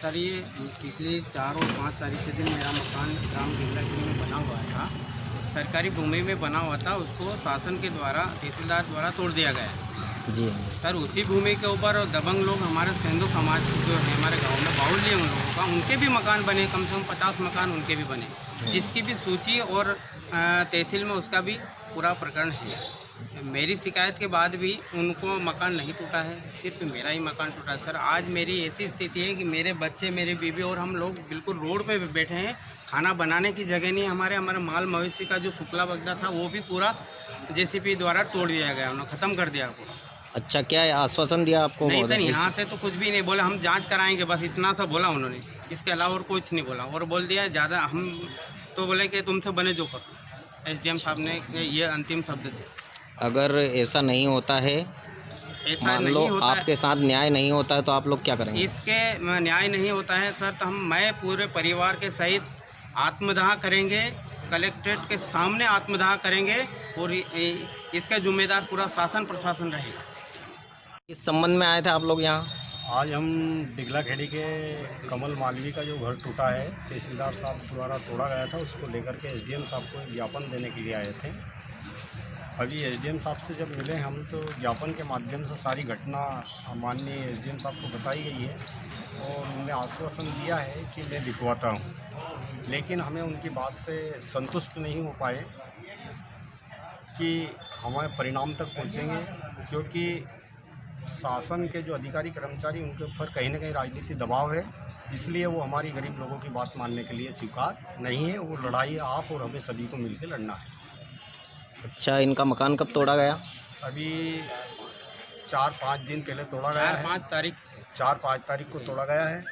Sir ये पिछले 4 और 5 तारीख के दिन मेरा मकान ग्राम बिगलागिरी में बना हुआ था। सरकारी भूमि में बना हुआ था, उसको शासन के द्वारा तहसीलदार द्वारा तोड़ दिया गया। जी सर उसी भूमि के ऊपर दबंग लोग हमारे हिंदू समाज जो है हमारे गांव में बाहुल्य उन लोगों का, उनके भी मकान बने, कम से कम 50 मकान उनके भी बने, जिसकी भी सूची और तहसील में उसका भी पूरा प्रकरण है। मेरी शिकायत के बाद भी उनको मकान नहीं टूटा है, सिर्फ मेरा ही मकान टूटा है। सर आज मेरी ऐसी स्थिति है कि मेरे बच्चे, मेरी बीवी और हम लोग बिल्कुल रोड पे बैठे हैं। खाना बनाने की जगह नहीं, हमारे माल मवेशी का जो शुक्ला बगदा था वो भी पूरा जेसीबी द्वारा तोड़ दिया गया, उन्होंने ख़त्म कर दिया पूरा। अच्छा, क्या आश्वासन दिया आपको? नहीं सर, यहाँ से तो कुछ भी नहीं बोला, हम जांच कराएंगे, बस इतना सा बोला उन्होंने, इसके अलावा और कुछ नहीं बोला। और बोल दिया ज़्यादा, हम तो बोले कि तुमसे बने जो करो। एसडीएम साहब ने ये अंतिम शब्द थे। अगर ऐसा नहीं होता है, ऐसा मान लो नहीं होता आपके साथ न्याय नहीं होता है, तो आप लोग क्या करेंगे? इसके न्याय नहीं होता है सर, तो मैं पूरे परिवार के सहित आत्मदाह करेंगे, कलेक्ट्रेट के सामने आत्मदाह करेंगे और इसका जिम्मेदार पूरा शासन प्रशासन रहेगा। इस संबंध में आए थे आप लोग यहाँ? आज हम बिगलाखेड़ी के कमल मालवी का जो घर टूटा है, तहसीलदार साहब द्वारा तोड़ा गया था, उसको लेकर के एसडीएम साहब को एक ज्ञापन देने के लिए आए थे। अभी एसडीएम साहब से जब मिले हम, तो ज्ञापन के माध्यम से सारी घटना माननीय एसडीएम साहब को बताई गई है और उन्होंने आश्वासन दिया है कि मैं लिखवाता हूँ। लेकिन हमें उनकी बात से संतुष्ट नहीं हो पाए कि हमारे परिणाम तक पहुँचेंगे, क्योंकि शासन के जो अधिकारी कर्मचारी उनके ऊपर कहीं ना कहीं राजनीतिक दबाव है, इसलिए वो हमारी गरीब लोगों की बात मानने के लिए स्वीकार नहीं है। वो लड़ाई आप और हमें सभी को मिलकर लड़ना है। अच्छा, इनका मकान कब तोड़ा गया? अभी 4-5 दिन पहले तोड़ा गया है। 4-5 तारीख को तोड़ा गया है,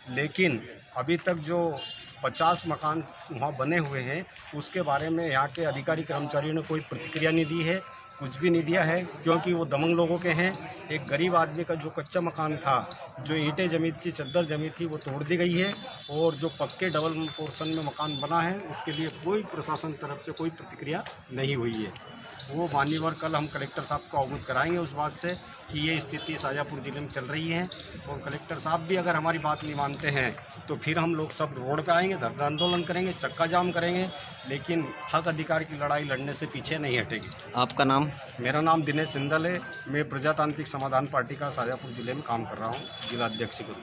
लेकिन अभी तक जो 50 मकान वहाँ बने हुए हैं, उसके बारे में यहाँ के अधिकारी कर्मचारियों ने कोई प्रतिक्रिया नहीं दी है, कुछ भी नहीं दिया है, क्योंकि वो दमंग लोगों के हैं। एक गरीब आदमी का जो कच्चा मकान था, जो ईंटें जमी थी, चद्दर जमी थी, वो तोड़ दी गई है, और जो पक्के डबल पोर्शन में मकान बना है, उसके लिए कोई प्रशासन तरफ से कोई प्रतिक्रिया नहीं हुई है। वो मान्यवर कल हम कलेक्टर साहब को अवगत कराएंगे उस बात से कि ये स्थिति शाजापुर ज़िले में चल रही है, और कलेक्टर साहब भी अगर हमारी बात नहीं मानते हैं तो फिर हम लोग सब रोड पे आएंगे, धरना आंदोलन करेंगे, चक्का जाम करेंगे, लेकिन हक अधिकार की लड़ाई लड़ने से पीछे नहीं हटेगी। आपका नाम? मेरा नाम दिनेश सिंदल है। मैं प्रजातांत्रिक समाधान पार्टी का शाजापुर ज़िले में काम कर रहा हूँ, जिला अध्यक्ष के रूप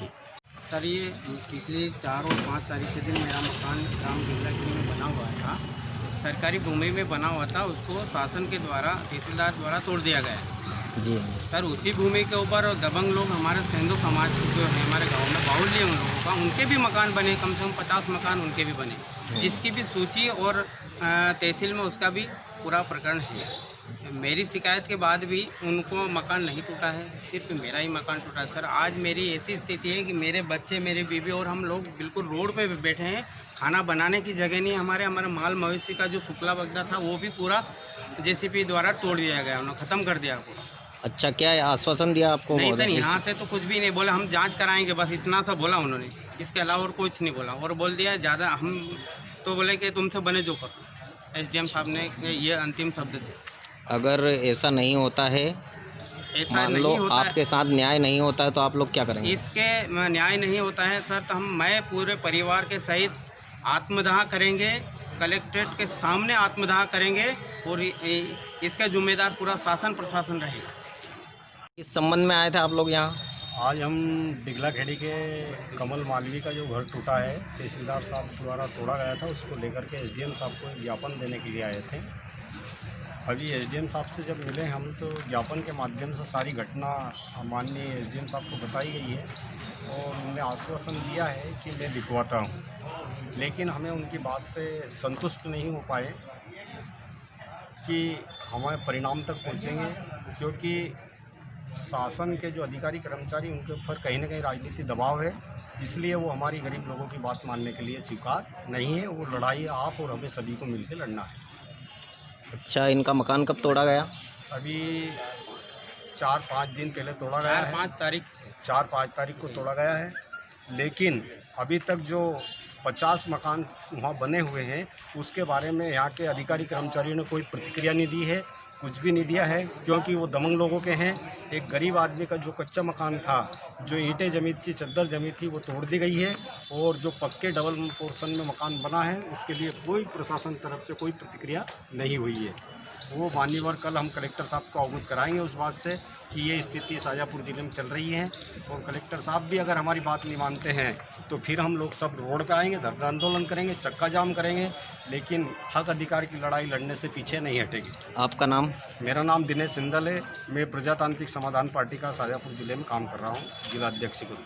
में। सर ये पिछले 4 और 5 तारीख के दिन मेरा मकान ग्राम बिगलागिरी में बना हुआ था। सरकारी भूमि में बना हुआ था, उसको शासन के द्वारा तहसीलदार द्वारा तोड़ दिया गया। जी सर उसी भूमि के ऊपर दबंग लोग हमारे हिंदू समाज जो है हमारे गांव में बाहुल्य उन लोगों का, उनके भी मकान बने, कम से कम 50 मकान उनके भी बने, जिसकी भी सूची और तहसील में उसका भी पूरा प्रकरण है। मेरी शिकायत के बाद भी उनको मकान नहीं टूटा है, सिर्फ मेरा ही मकान टूटा है। सर आज मेरी ऐसी स्थिति है कि मेरे बच्चे, मेरी बीवी और हम लोग बिल्कुल रोड पे बैठे हैं। खाना बनाने की जगह नहीं, हमारे माल मवेशी का जो शुक्ला बगदा था वो भी पूरा जेसीबी द्वारा तोड़ दिया गया, उन्होंने ख़त्म कर दिया पूरा। अच्छा, क्या आश्वासन दिया आपको? नहीं सर, यहाँ से तो कुछ भी नहीं बोला, हम जांच कराएंगे, बस इतना सा बोला उन्होंने, इसके अलावा और कुछ नहीं बोला। और बोल दिया ज़्यादा, हम तो बोले कि तुमसे बने जो करो। एसडीएम साहब ने ये अंतिम शब्द थे। अगर ऐसा नहीं होता है, ऐसा मान लो नहीं होता है, आपके साथ न्याय नहीं होता है, तो आप लोग क्या करेंगे? इसके न्याय नहीं होता है सर, तो मैं पूरे परिवार के सहित आत्मदाह करेंगे, कलेक्ट्रेट के सामने आत्मदाह करेंगे और इसका जिम्मेदार पूरा शासन प्रशासन रहेगा। इस संबंध में आए थे आप लोग यहाँ? आज हम बिगलाखेड़ी के कमल मालवी का जो घर टूटा है, तहसीलदार साहब द्वारा तोड़ा गया था, उसको लेकर के एसडीएम साहब को एक ज्ञापन देने के लिए आए थे। अभी एसडीएम साहब से जब मिले हम, तो ज्ञापन के माध्यम से सारी घटना माननीय एसडीएम साहब को बताई गई है और उन्होंने आश्वासन दिया है कि मैं लिखवाता हूँ। लेकिन हमें उनकी बात से संतुष्ट नहीं हो पाए कि हमारे परिणाम तक पहुँचेंगे, क्योंकि शासन के जो अधिकारी कर्मचारी उनके ऊपर कहीं ना कहीं राजनीतिक दबाव है, इसलिए वो हमारी गरीब लोगों की बात मानने के लिए स्वीकार नहीं है। वो लड़ाई आप और हमें सभी को मिलकर लड़ना है। अच्छा, इनका मकान कब तोड़ा गया? अभी 4-5 दिन पहले तोड़ा गया है। 4-5 तारीख को तोड़ा गया है, लेकिन अभी तक जो 50 मकान वहाँ बने हुए हैं, उसके बारे में यहाँ के अधिकारी कर्मचारियों ने कोई प्रतिक्रिया नहीं दी है, कुछ भी नहीं दिया है, क्योंकि वो दबंग लोगों के हैं। एक गरीब आदमी का जो कच्चा मकान था, जो ईंटें जमी थी, चद्दर जमी थी, वो तोड़ दी गई है। और जो पक्के डबल पोर्शन में मकान बना है, उसके लिए कोई प्रशासन तरफ से कोई प्रतिक्रिया नहीं हुई है। वो मान्यवर कल हम कलेक्टर साहब को अवगत कराएंगे उस बात से कि ये स्थिति शाजापुर ज़िले में चल रही है। और कलेक्टर साहब भी अगर हमारी बात नहीं मानते हैं तो फिर हम लोग सब रोड पे आएंगे, धरना आंदोलन करेंगे, चक्का जाम करेंगे, लेकिन हक अधिकार की लड़ाई लड़ने से पीछे नहीं हटेगी। आपका नाम? मेरा नाम दिनेश सिंदल है। मैं प्रजातांत्रिक समाधान पार्टी का शाजापुर ज़िले में काम कर रहा हूँ, जिला अध्यक्ष के रूप में।